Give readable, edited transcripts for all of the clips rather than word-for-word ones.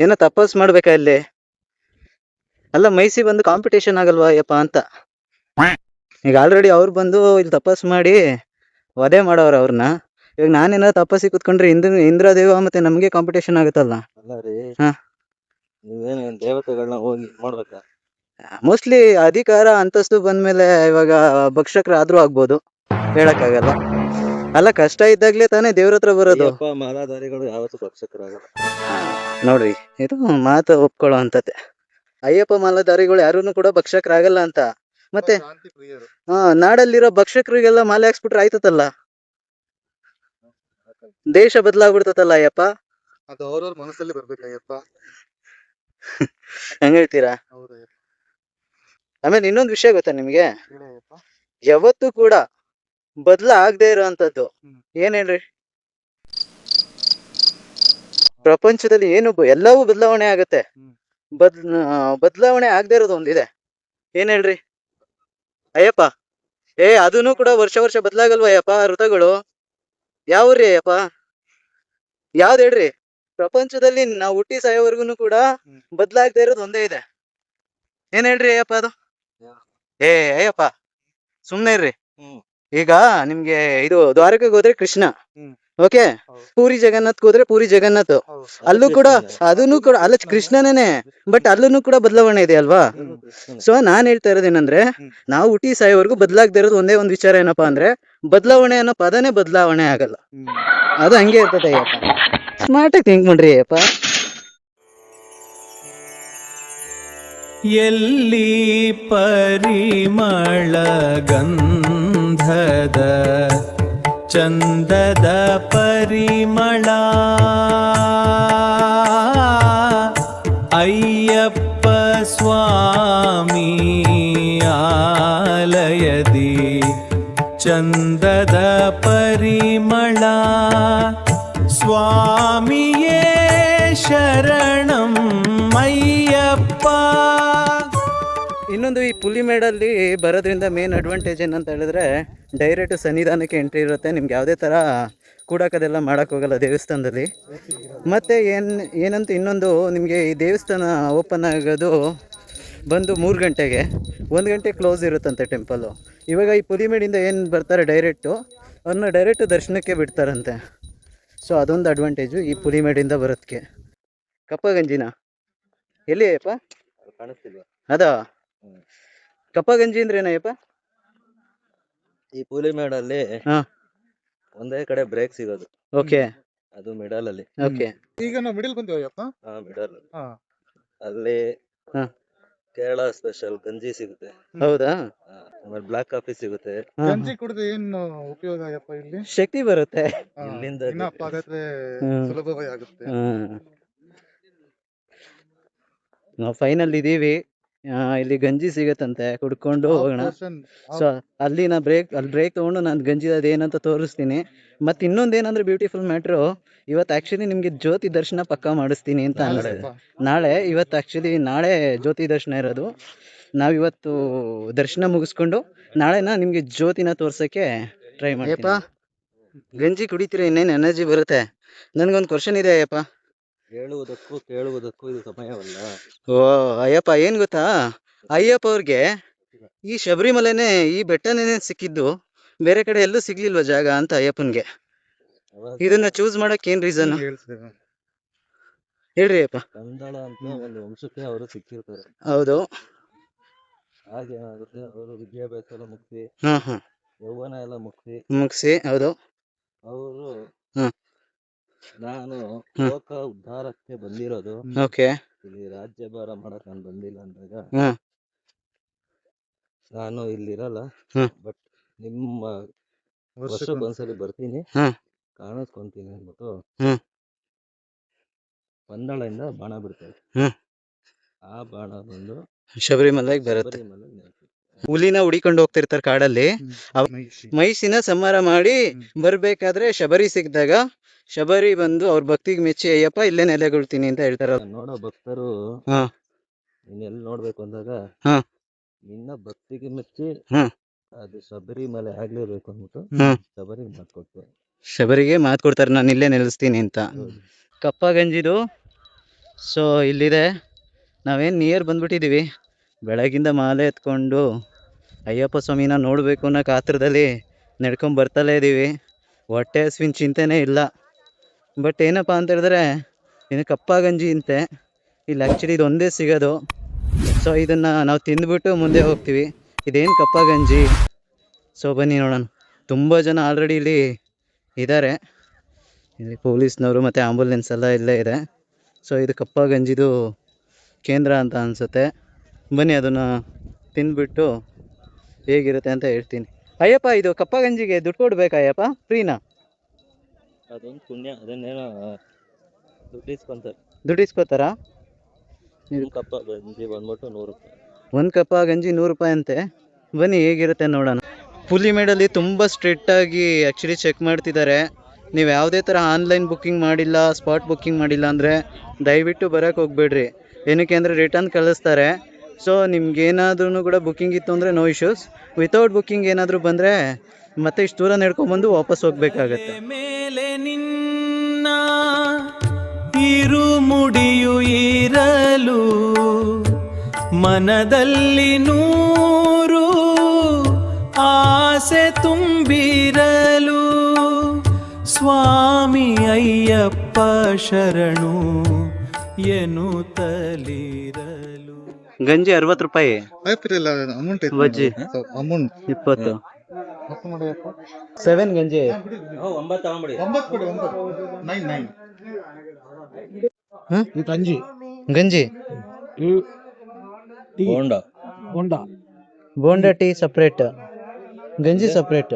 ಏನೋ ತಪಸ್ ಮಾಡ್ಬೇಕಾ ಇಲ್ಲಿ? ಅಲ್ಲ ಮೈಸಿ ಬಂದು ಕಾಂಪಿಟೇಷನ್ ಆಗಲ್ವಾ ಅಯ್ಯಪ್ಪ ಅಂತ. ಈಗ ಆಲ್ರೆಡಿ ಅವ್ರು ಬಂದು ಇಲ್ಲಿ ತಪಸ್ ಮಾಡಿ ವಧೆ ಮಾಡೋರು ಅವ್ರನ್ನ. ಇವಾಗ ನಾನೇನಾದ್ರು ತಪಸ್ಸಿ ಕುತ್ಕೊಂಡ್ರೆ ಇಂದ್ರದೇವ ಮತ್ತೆ ನಮ್ಗೆ ಕಾಂಪಿಟೇಷನ್ ಆಗುತ್ತಲ್ಲ. ಅಲ್ಲ ರೀ, ಹಾ. ನೀವೇನು ದೇವತೆಗಳನ್ನ ಹೋಗಿ ಮಾಡ್ಬೇಕಾ? ಮೋಸ್ಟ್ಲಿ ಅಧಿಕಾರ ಅಂತಸ್ತು ಬಂದ್ಮೇಲೆ ಇವಾಗ ಭಕ್ಷಕರಾದ್ರೂ ಆಗ್ಬೋದು, ಹೇಳಕ್ಕಾಗಲ್ಲ. ಅಲ್ಲ ಕಷ್ಟ ಇದ್ದಾಗ್ಲೇ ತಾನೇ ದೇವ್ರ ಹತ್ರ ಬರೋದು. ಅಯ್ಯಪ್ಪ ಮಾಲಾಧಾರಿಗಳು ಯಾವತ್ತೂ ಭಕ್ಷಕರಾಗಲ್ಲ. ನೋಡ್ರಿ, ಇದು ಮಾತು ಒಪ್ಕೊಳ್ಳೋ ಅಂತತೆ. ಅಯ್ಯಪ್ಪ ಮಾಲಾಧಾರಿಗಳು ಯಾರೂನು ಕೂಡ ಭಕ್ಷಕರಾಗಲ್ಲ ಅಂತ. ಮತ್ತೆ ನಾಡಲ್ಲಿರೋ ಭಕ್ಷಕರಿಗೆಲ್ಲ ಮಾಲೆ ಹಾಕ್ಸ್ಬಿಟ್ರೆ ಆಯ್ತತಲ್ಲ, ದೇಶ ಬದಲಾಗ್ಬಿಡ್ತತಲ್ಲ ಅಯ್ಯಪ್ಪ. ಅದು ಅವ್ರವ್ರ ಮನಸ್ಸಲ್ಲಿ ಬರ್ಬೇಕಯ್ಯಪ್ಪ. ಹೆಂಗ್ ಹೇಳ್ತೀರಾ? ಆಮೇಲೆ ಇನ್ನೊಂದು ವಿಷಯ ಗೊತ್ತಾ ನಿಮ್ಗೆ? ಯಾವತ್ತೂ ಕೂಡ ಬದಲಾಗದೆ ಇರೋಂಥದ್ದು ಏನ್ ಹೇಳ್ರಿ? ಪ್ರಪಂಚದಲ್ಲಿ ಏನು ಎಲ್ಲವೂ ಬದಲಾವಣೆ ಆಗತ್ತೆ. ಬದಲಾವಣೆ ಆಗದೆ ಇರೋದು ಒಂದಿದೆ, ಏನ್ ಹೇಳ್ರಿ ಅಯ್ಯಪ್ಪ? ಅದನ್ನು ಕೂಡ ವರ್ಷ ವರ್ಷ ಬದಲಾಗಲ್ವ ಅಯ್ಯಪ್ಪ ಋತುಗಳು? ಯಾವ್ರಿ ಅಯ್ಯಪ್ಪ? ಯಾವ್ದು ಹೇಳ್ರಿ? ಪ್ರಪಂಚದಲ್ಲಿ ನಾವು ಹುಟ್ಟಿ ಸಾಯೋವರೆಗೂ ಕೂಡ ಬದಲಾಗದೆ ಇರೋದು ಒಂದೇ ಇದೆ, ಏನ್ ಹೇಳ್ರಿ ಅಯ್ಯಪ್ಪ ಅದು? ಅಯ್ಯಪ್ಪ ಸುಮ್ನೆ ಇರ್ರಿ. ಈಗ ನಿಮ್ಗೆ ಇದು ದ್ವಾರಕೆಗೆ ಹೋದ್ರೆ ಕೃಷ್ಣ, ಓಕೆ, ಪೂರಿ ಜಗನ್ನಾಥ್ ಹೋದ್ರೆ ಪೂರಿ ಜಗನ್ನಾಥ್, ಅಲ್ಲೂ ಕೂಡ ಅದನ್ನು ಕೂಡ ಅಲ್ಲ ಕೃಷ್ಣನೇ, ಬಟ್ ಅಲ್ಲೂ ಕೂಡ ಬದಲಾವಣೆ ಇದೆ ಅಲ್ವಾ? ಸೊ ನಾನ್ ಹೇಳ್ತಾ ಇರೋದೇನಂದ್ರೆ, ನಾವು ಹುಟ್ಟಿ ಸಾಯೋವರೆಗೂ ಬದಲಾಗದೆ ಇರೋದು ಒಂದೇ ಒಂದು ವಿಚಾರ ಏನಪ್ಪಾ ಅಂದ್ರೆ, ಬದಲಾವಣೆ ಅನ್ನೋ ಪದನೇ ಬದಲಾವಣೆ ಆಗಲ್ಲ, ಅದು ಹಂಗೆ ಇರ್ತದೆ ಅಯ್ಯಪ್ಪ. ಸ್ಮಾರ್ಟ್ ಆಗಿ ಥಿಂಕ್ ಮಾಡ್ರಿ ಅಯ್ಯಪ್ಪ. ಎಲ್ಲಿ ಪರಿಮಳ ಗಂಧದ ಚಂದದ ಪರಿಮಳ, ಅಯ್ಯಪ್ಪ ಸ್ವಾಮಿ ಆಲಯದಿ ಚಂದದ ಪರಿಮಳ, ಸ್ವಾಮಿಯೇ ಶರಣಂ ಅಯ್ಯಪ್ಪ. ಇನ್ನೊಂದು, ಈ ಪುಲಿಮೇಡಲ್ಲಿ ಬರೋದ್ರಿಂದ ಮೇನ್ ಅಡ್ವಾಂಟೇಜ್ ಏನಂತ ಹೇಳಿದ್ರೆ, ಡೈರೆಕ್ಟ್ ಸನ್ನಿಧಾನಕ್ಕೆ ಎಂಟ್ರಿ ಇರುತ್ತೆ. ನಿಮ್ಗೆ ಯಾವುದೇ ಥರ ಕೂಡಾಕೋದೆಲ್ಲ ಮಾಡೋಕ್ಕೆ ಹೋಗಲ್ಲ ದೇವಸ್ಥಾನದಲ್ಲಿ. ಮತ್ತು ಏನಂತ ಇನ್ನೊಂದು, ನಿಮಗೆ ಈ ದೇವಸ್ಥಾನ ಓಪನ್ ಆಗೋದು ಬಂದು 3 ಗಂಟೆಗೆ, 1 ಗಂಟೆ ಕ್ಲೋಸ್ ಇರುತ್ತಂತೆ ಟೆಂಪಲ್ಲು. ಇವಾಗ ಈ ಪುಲಿಮೇಡಿಂದ ಏನು ಬರ್ತಾರೆ ಡೈರೆಕ್ಟು, ಅವ್ರನ್ನ ಡೈರೆಕ್ಟ್ ದರ್ಶನಕ್ಕೆ ಬಿಡ್ತಾರಂತೆ. ಸೊ ಅದೊಂದು ಅಡ್ವಾಂಟೇಜು ಈ ಪುಲಿಮೇಡಿಂದ ಬರೋದಕ್ಕೆ. ಕಪ್ಪಗಂಜಿನ ಎಲ್ಲಿ ಅಯ್ಯಪ್ಪ ಕಾಣಿಸ್ತಿಲ್ವಾ? ಅದಾ ಕಪ್ಪಗಂಜಿ ಅಂದ್ರೆ ಏನಯ್ಯಪ್ಪ? ಈ ಪುಲಿಮೇಡಲ್ಲಿ ಒಂದೇ ಕಡೆ ಬ್ರೇಕ್ ಸಿಗೋದು. ಓಕೆ, ಅದು ಮಿಡಲ್ ಅಲ್ಲಿ. ಓಕೆ, ಈಗ ನಾವು ಮಿಡಲ್ ಬಂದಿವಯ್ಯಪ್ಪ. ಮಿಡಲ್ ಅಲ್ಲಿ ಕೇರಳ ಸ್ಪೆಷಲ್ ಗಂಜಿ ಸಿಗುತ್ತೆ. ಹೌದಾ? ಆಮೇಲೆ ಬ್ಲಾಕ್ ಕಾಫಿ ಸಿಗುತ್ತೆ. ಗಂಜಿ ಕುಡಿದು ಏನು ಉಪಯೋಗ ಅಯ್ಯಪ್ಪ ಇಲ್ಲಿ? ಶಕ್ತಿ ಬರುತ್ತೆ. ಇಲ್ಲಿಂದ ಇನ್ನ ಪಾದಯಾತ್ರೆ ಸುಲಭವಾಗಿ ಆಗುತ್ತೆ. ನಾವು ಫೈನಲ್ ಇದೀವಿ, ಇಲ್ಲಿ ಗಂಜಿ ಸಿಗತ್ತಂತೆ, ಕುಡ್ಕೊಂಡು ಹೋಗೋಣ. ಸೊ ಅಲ್ಲಿ ಬ್ರೇಕ್ ತಗೊಂಡು ನಾನು ಗಂಜಿ ಅದೇನಂತ ತೋರಿಸ್ತೀನಿ. ಮತ್ತು ಇನ್ನೊಂದೇನಂದ್ರೆ ಬ್ಯೂಟಿಫುಲ್ ಮ್ಯಾಟ್ರು, ಇವತ್ತು ಆ್ಯಕ್ಚುಲಿ ನಿಮಗೆ ಜ್ಯೋತಿ ದರ್ಶನ ಪಕ್ಕ ಮಾಡಿಸ್ತೀನಿ ಅಂತ ಅಂದ್ರೆ, ನಾಳೆ ಜ್ಯೋತಿ ದರ್ಶನ ಇರೋದು. ನಾವಿವತ್ತು ದರ್ಶನ ಮುಗಿಸ್ಕೊಂಡು ನಾಳೆನ ನಿಮಗೆ ಜ್ಯೋತಿನ ತೋರ್ಸೋಕ್ಕೆ ಟ್ರೈ ಮಾಡ್ತೀವಿ. ಗಂಜಿ ಕುಡಿತೀರ, ಇನ್ನೇನು ಎನರ್ಜಿ ಬರುತ್ತೆ. ನನಗೊಂದು ಕ್ವಶನ್ ಇದೆ ಅಯ್ಯಪ್ಪ. ಹೇಳುವುದಕ್ಕೂ ಕೇಳುವುದಕ್ಕೂ ಇದು ಸಮಯವಲ್ಲ. ಓ ಅಯ್ಯಪ್ಪ, ಏನ್ ಗೊತ್ತಾ, ಅಯ್ಯಪ್ಪ ಅವ್ರಿಗೆ ಈ ಶಬರಿಮಲೆನೇ, ಈ ಬೆಟ್ಟನೇ ಸಿಕ್ಕಿದ್ದು, ಬೇರೆ ಕಡೆ ಎಲ್ಲೂ ಸಿಗ್ಲಿಲ್ವ ಜಾಗ ಅಂತ ಅಯ್ಯಪ್ಪನ್ಗೆ. ಇದನ್ನ ಚೂಸ್ ಮಾಡಕ್ ಏನ್ ರೀಸನ್ ಹೇಳ್ರಿ ಅಯ್ಯಪ್ಪ? ಕಂದಳ ಅಂತ ಒಂದು ವಂಶಕ್ಕೆ ಅವರು ಸಿಕ್ಕಿರ್ತಾರೆ. ಹೌದು. ಹಾಗೇನಾಗುತ್ತೆ, ಅವರು ವಿದ್ಯಾಭ್ಯಾಸ ಎಲ್ಲ ಮುಗಿಸಿ, ಯೌವನ ಎಲ್ಲ ಮುಗಿಸಿ, ಹೌದು, ಅವರು ನಾನು ಲೋಕ ಉದ್ಧಾರಕ್ಕೆ ಬಂದಿರೋದು, ಓಕೆ, ಇಲ್ಲಿ ರಾಜ್ಯಭಾರ ಮಾಡಕ್ ನಾನು ಬಂದಿಲ್ಲ ಅಂದಾಗ, ನಾನು ಇಲ್ಲಿರಲ್ಲ, ಬಟ್ ನಿಮ್ಮ ವರ್ಷಕ್ಕೊಂದ್ಸಲಿ ಬರ್ತೀನಿ, ಕಾಣಿಸ್ಕೊಂತೀನಿ ಅಂದ್ಬಿಟ್ಟು ಪಂದಳಿಂದ ಬಾಣ ಬಿಡ್ತಾರೆ. ಆ ಬಾಣ ಬಂದು ಶಬರಿಮಲೆಗೆ ಬರುತ್ತೆ. ಹುಲಿನ ಹುಡಿಕೊಂಡು ಹೋಗ್ತಿರ್ತಾರೆ ಕಾಡಲ್ಲಿ. ಮೈಸಿನ ಸಂಹಾರ ಮಾಡಿ ಬರ್ಬೇಕಾದ್ರೆ ಶಬರಿ ಸಿಕ್ಕಿದಾಗ ಶಬರಿ ಬಂದು ಅವ್ರ ಭಕ್ತಿಗೆ ಮೆಚ್ಚಿ, ಅಯ್ಯಪ್ಪ ಇಲ್ಲೇ ನೆಲೆಗೊಳ್ತೀನಿ ಅಂತ ಹೇಳ್ತಾರ. ನೋಡೋ ಭಕ್ತರು ನೀನ್ ಎಲ್ಲಿ ನೋಡ್ಬೇಕು ಅಂದಾಗ, ನಿನ್ನ ಭಕ್ತಿಗೆ ಮೆಚ್ಚಿ ಅದು ಶಬರಿಮಲೆ ಆಗ್ಲೇಬೇಕು ಅಂದ್ಬಿಟ್ಟು ಶಬರಿಗೆ ಮಾತು ಕೊಡ್ತಾರೆ, ನಾನು ಇಲ್ಲೇ ನೆಲೆಸ್ತೀನಿ ಅಂತ. ಕಪ್ಪಗಂಜಿದು ಸೊ ಇಲ್ಲಿದೆ, ನಾವೇನು ನಿಯರ್ ಬಂದ್ಬಿಟ್ಟಿದ್ದೀವಿ. ಬೆಳಗಿಂದ ಮಾಲೆ ಎತ್ಕೊಂಡು ಅಯ್ಯಪ್ಪ ಸ್ವಾಮಿನ ನೋಡಬೇಕು ಅನ್ನೋ ಕಾತ್ರದಲ್ಲಿ ನಡ್ಕೊಂಡು ಬರ್ತಲೇ ಇದ್ದೀವಿ. ಹೊಟ್ಟೆ ಹಸ್ವಿನ ಚಿಂತೆನೇ ಇಲ್ಲ. ಬಟ್ ಏನಪ್ಪ ಅಂತ ಹೇಳಿದ್ರೆ ಇನ್ನು ಕಪ್ಪ ಗಂಜಿ ಅಂತೆ ಇಲ್ಲಿ ಆ್ಯಕ್ಚುಲಿ ಇದು ಒಂದೇ ಸಿಗೋದು. ಸೊ ಇದನ್ನು ನಾವು ತಿಂದ್ಬಿಟ್ಟು ಮುಂದೆ ಹೋಗ್ತೀವಿ. ಇದೇನು ಕಪ್ಪ ಗಂಜಿ, ಸೊ ಬನ್ನಿ ನೋಡೋಣ. ತುಂಬ ಜನ ಆಲ್ರೆಡಿ ಇಲ್ಲಿ ಇದ್ದಾರೆ. ಇಲ್ಲಿ ಪೊಲೀಸ್ನವರು ಮತ್ತು ಆಂಬುಲೆನ್ಸ್ ಎಲ್ಲ ಇಲ್ಲೇ ಇದೆ. ಸೊ ಇದು ಕಪ್ಪ ಗಂಜಿದು ಕೇಂದ್ರ ಅಂತ ಅನಿಸುತ್ತೆ. ಬನ್ನಿ ಅದನ್ನು ತಿಂದ್ಬಿಟ್ಟು ಹೇಗಿರುತ್ತೆ ಅಂತ ಹೇಳ್ತೀನಿ. ಅಯ್ಯಪ್ಪ, ಇದು ಕಪ್ಪ ಗಂಜಿಗೆ ದುಡ್ಡು ಕೊಡ್ಬೇಕಾ ಅಯ್ಯಪ್ಪ? ಫ್ರೀನಾ? ಅದೊಂದು ಪುಣ್ಯ, ಅದನ್ನೇನೋ ದುಡ್ಡು ಇಸ್ಕೊಂತಾರೆ. ದುಡ್ಡು ಇಸ್ಕೋತಾರಾ? ಒಂದು ಕಪ್ಪ ಗಂಜಿ ಬಂದ್ಬಿಟ್ಟು 100 ರೂಪಾಯಿ. ಒಂದು ಕಪ್ಪ ಗಂಜಿ 100 ರೂಪಾಯಿ ಅಂತೆ. ಬನ್ನಿ ಹೇಗಿರುತ್ತೆ ನೋಡೋಣ. ಪುಲಿಮೇಡಲ್ಲಿ ತುಂಬ ಸ್ಟ್ರಿಕ್ಟಾಗಿ ಆ್ಯಕ್ಚುಲಿ ಚೆಕ್ ಮಾಡ್ತಿದ್ದಾರೆ. ನೀವು ಯಾವುದೇ ಥರ ಆನ್ಲೈನ್ ಬುಕ್ಕಿಂಗ್ ಮಾಡಿಲ್ಲ, ಸ್ಪಾಟ್ ಬುಕ್ಕಿಂಗ್ ಮಾಡಿಲ್ಲ ಅಂದರೆ ದಯವಿಟ್ಟು ಬರೋಕ್ಕೆ ಹೋಗ್ಬೇಡ್ರಿ. ಏನಕ್ಕೆ ಅಂದರೆ ರಿಟರ್ನ್ ಕಳಿಸ್ತಾರೆ. ಸೊ ನಿಮ್ಗೇನಾದ್ರೂ ಕೂಡ ಬುಕ್ಕಿಂಗ್ ಇತ್ತು ಅಂದರೆ ನೋ ಇಶ್ಯೂಸ್. ವಿತೌಟ್ ಬುಕ್ಕಿಂಗ್ ಏನಾದರೂ ಬಂದರೆ ಮತ್ತೆ ಇಷ್ಟು ದೂರ ನಡ್ಕೊಂಡ್ಬಂದು ವಾಪಸ್ ಹೋಗ್ಬೇಕಾಗತ್ತೆ. ಮೇಲೆ ನಿನ್ನ ಇರುಮುಡಿಯು ಇರಲು ಮನದಲ್ಲಿ 100 ಆಸೆ ತುಂಬಿರಲು ಸ್ವಾಮಿ ಅಯ್ಯಪ್ಪ ಶರಣು ಎನ್ನುತ್ತಲಿರಲು. ಗಂಜಿ 60 ರೂಪಾಯಿ, ಆಯ್ತಿರಲ್ಲ ಅಮೌಂಟ್ ಬಜ್ಜಿ ಅಮೌಂಟ್ 20. ಮಾಡಿ ಅಪ್ಪ. 7 ಗಂಜಿ 9 ತಗೊಂಬಿಡಿ. 9 ಕೊಡಿ, 9 ಇದು ಗಂಜಿ ಗಂಜಿ. ಬೋಂಡಾ ಟೀ ಸಪ್ರೇಟ್, ಗಂಜಿ ಸಪ್ರೇಟ್.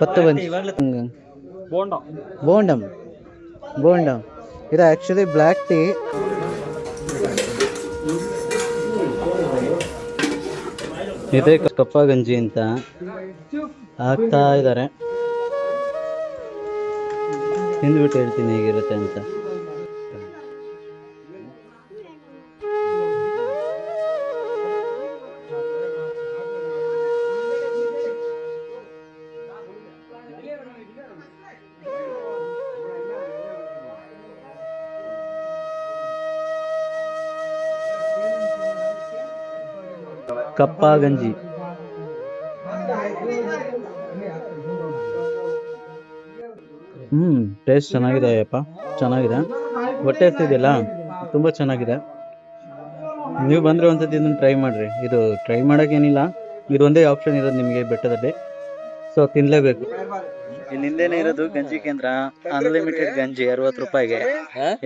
ಪತ್ತು ಗಂಜಿ. ಬೋಂಡಮ್ ಇದು ಆ್ಯಕ್ಚುಲಿ ಬ್ಲ್ಯಾಕ್ ಟೀ. ಇದೇ ಕಪ್ಪ ಗಂಜಿ ಅಂತ ಹಾಕ್ತಾ ಇದ್ದಾರೆ. ತಿಂದ್ಬಿಟ್ಟು ಹೇಳ್ತೀನಿ ಹೇಗಿರುತ್ತೆ ಅಂತ. ಕಪ್ಪ ಗಂಜಿ ಟೇಸ್ಟ್ ಚೆನ್ನಾಗಿದೆ ಅಯ್ಯಪ್ಪ, ಚೆನ್ನಾಗಿದೆ. ಹೊಟ್ಟೆ ಹಸ್ತಿದೆಯಲ್ಲ, ತುಂಬ ಚೆನ್ನಾಗಿದೆ. ನೀವು ಬಂದರೆ ಒಂದ್ಸತಿ ಇದನ್ನು ಟ್ರೈ ಮಾಡಿರಿ. ಇದು ಟ್ರೈ ಮಾಡೋಕ್ಕೇನಿಲ್ಲ, ಇದೊಂದೇ ಆಪ್ಷನ್ ಇರೋದು ನಿಮಗೆ ಬೆಟ್ಟದಲ್ಲಿ. ಸೊ ತಿನ್ನಲೇಬೇಕು. ಇಲ್ಲಿ ಹಿಂದೆನೇ ಇರೋದು ಗಂಜಿ ಕೇಂದ್ರ. ಅನ್ಲಿಮಿಟೆಡ್ ಗಂಜಿ 60 ರೂಪಾಯಿಗೆ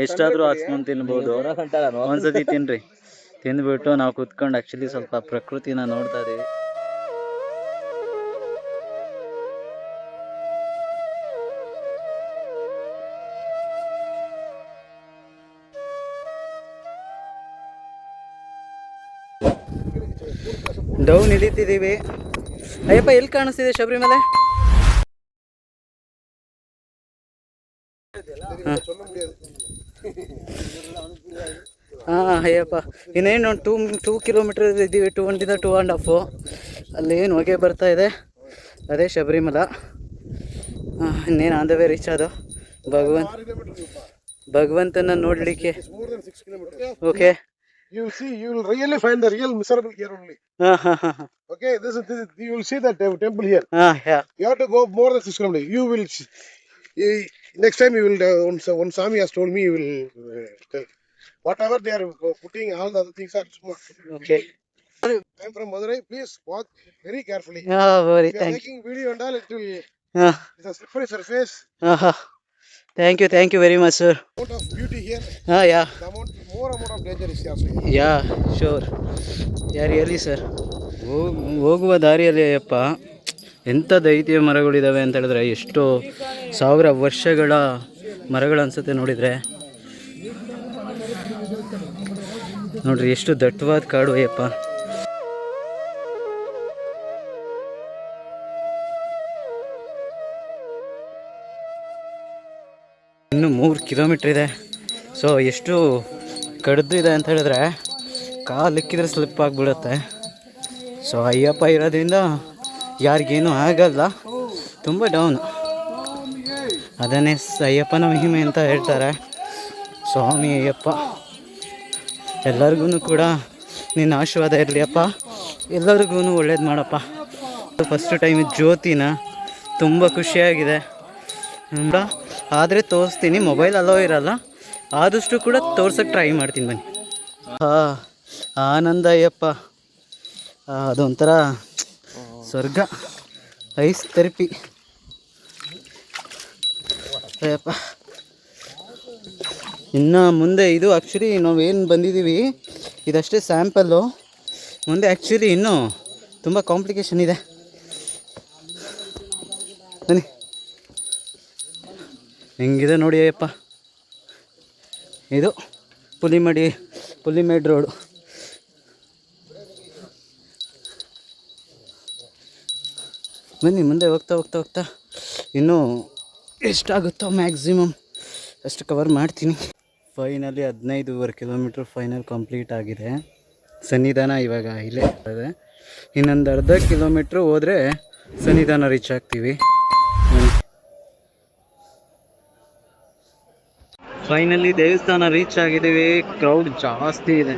ಎಷ್ಟಾದರೂ ಹಾಕ್ಸ್ಕೊಂಡು ತಿನ್ಬೋದು. ಒಂದ್ಸತಿ ತಿನ್ನಿರಿ. ತಿಂದ್ಬಿಟ್ಟು ನಾವು ಕುತ್ಕೊಂಡು ಆ್ಯಕ್ಚುಲಿ ಸ್ವಲ್ಪ ಪ್ರಕೃತಿನ ನೋಡ್ತಾ ಇದ್ದೀವಿ. ಡೌನ್ ಇಳಿತಿದ್ದೀವಿ. ಅಯ್ಯಪ್ಪ ಎಲ್ಲಿ ಕಾಣಿಸ್ತಿದೆ ಶಬರಿಮಲೆ? ಹಾಂ ಅಯ್ಯಪ್ಪ, ಇನ್ನೇನು ಒಂದು 2 ಕಿಲೋಮೀಟರ್ ಇದ್ದೀವಿ. 2.5 ಅಲ್ಲೇನು ಹೊಗೆ ಬರ್ತಾ ಇದೆ, ಅದೇ ಶಬರಿಮಲ. ಇನ್ನೇನು ಆನ್ ದ ವೇ ರೀಚ್ ಅದು. ಭಗವಂತನ ನೋಡಲಿಕ್ಕೆ. Okay, you will see, you will really find the real miserable here only. Okay, this you will see that temple here. Yeah. You have to go more than 6 kilometers. You will next time you will one Swami has told me, you will tell whatever they are putting, all the other things are small. Okay. I am from Madurai. Please walk very carefully. Very If you are thank making video and all, it will you. it's a slippery surface. Thank you very much, sir. Amount of beauty here. Yeah. The more amount of danger is also here. Yeah, sure. Really sir. ಹೋಗುವ ದಾರಿಯಲ್ಲಿ ಅಯ್ಯಪ್ಪ ಎಂಥ ದೈತ್ಯ ಮರಗಳಿದ್ದಾವೆ ಅಂತ ಹೇಳಿದ್ರೆ, ಎಷ್ಟೋ 1000 ವರ್ಷಗಳ ಮರಗಳು ಅನ್ಸುತ್ತೆ ನೋಡಿದರೆ. ನೋಡ್ರಿ ಎಷ್ಟು ದಟ್ಟವಾದ ಕಾಡು ಅಯ್ಯಪ್ಪ. ಇನ್ನು 3 ಕಿಲೋಮೀಟ್ರ್ ಇದೆ. ಸೊ ಎಷ್ಟು ಕಡ್ದು ಇದೆ ಅಂತ ಹೇಳಿದ್ರೆ ಕಾಲಿಕ್ಕಿದ್ರೆ ಸ್ಲಿಪ್ ಆಗಿಬಿಡುತ್ತೆ. ಸೊ ಅಯ್ಯಪ್ಪ ಇರೋದ್ರಿಂದ ಯಾರಿಗೇನು ಆಗಲ್ಲ. ತುಂಬ ಡೌನು. ಅದನ್ನೇ ಅಯ್ಯಪ್ಪನ ಮಹಿಮೆ ಅಂತ ಹೇಳ್ತಾರೆ. ಸ್ವಾಮಿ ಅಯ್ಯಪ್ಪ ಎಲ್ಲರಿಗೂ ಕೂಡ ನಿನ್ನ ಆಶೀರ್ವಾದ ಇರಲಿ ಅಪ್ಪ, ಎಲ್ಲರಿಗೂ ಒಳ್ಳೇದು ಮಾಡಪ್ಪ. ಫಸ್ಟ್ ಟೈಮ್ ಜ್ಯೋತಿನ ತುಂಬ ಖುಷಿಯಾಗಿದೆ ಆದರೆ ತೋರಿಸ್ತೀನಿ, ಮೊಬೈಲ್ ಅಲೋ ಇರಲ್ಲ, ಆದಷ್ಟು ಕೂಡ ತೋರ್ಸೋಕ್ಕೆ ಟ್ರೈ ಮಾಡ್ತೀನಿ ಬನ್ನಿ. ಆನಂದ ಅಯ್ಯಪ್ಪ, ಅದೊಂಥರ ಸ್ವರ್ಗ, ಐಸ್ ಥೆರಪಿ ಅಯ್ಯಪ್ಪ. ಇನ್ನು ಮುಂದೆ ಇದು ಆ್ಯಕ್ಚುಲಿ ನಾವೇನು ಬಂದಿದ್ದೀವಿ ಇದಷ್ಟೇ ಸ್ಯಾಂಪಲ್ಲು, ಮುಂದೆ ಆ್ಯಕ್ಚುಲಿ ಇನ್ನೂ ತುಂಬ ಕಾಂಪ್ಲಿಕೇಶನ್ ಇದೆ. ಬನ್ನಿ, ಹೆಂಗಿದೆ ನೋಡಿ ಅಯ್ಯಪ್ಪ. ಇದು ಪುಲಿಮೇಡ್ ರೋಡು. ಬನ್ನಿ, ಮುಂದೆ ಹೋಗ್ತಾ ಇನ್ನೂ ಎಷ್ಟಾಗುತ್ತೋ ಮ್ಯಾಕ್ಸಿಮಮ್ ಅಷ್ಟು ಕವರ್ ಮಾಡ್ತೀನಿ. ಫೈನಲಿ 15 ಕಿಲೋಮೀಟ್ರ್ ಫೈನಲ್ ಕಂಪ್ಲೀಟ್ ಆಗಿದೆ. ಸನ್ನಿಧಾನ ಇವಾಗ ಇಲ್ಲೇ ಇದೆ. ಇನ್ನೊಂದು ಅರ್ಧ ಕಿಲೋಮೀಟ್ರ್ ಹೋದರೆ ಸನ್ನಿಧಾನ ರೀಚ್ ಆಗ್ತೀವಿ. ಫೈನಲಿ ದೇವಸ್ಥಾನ ರೀಚ್ ಆಗಿದ್ದೀವಿ. ಕ್ರೌಡ್ ಜಾಸ್ತಿ ಇದೆ.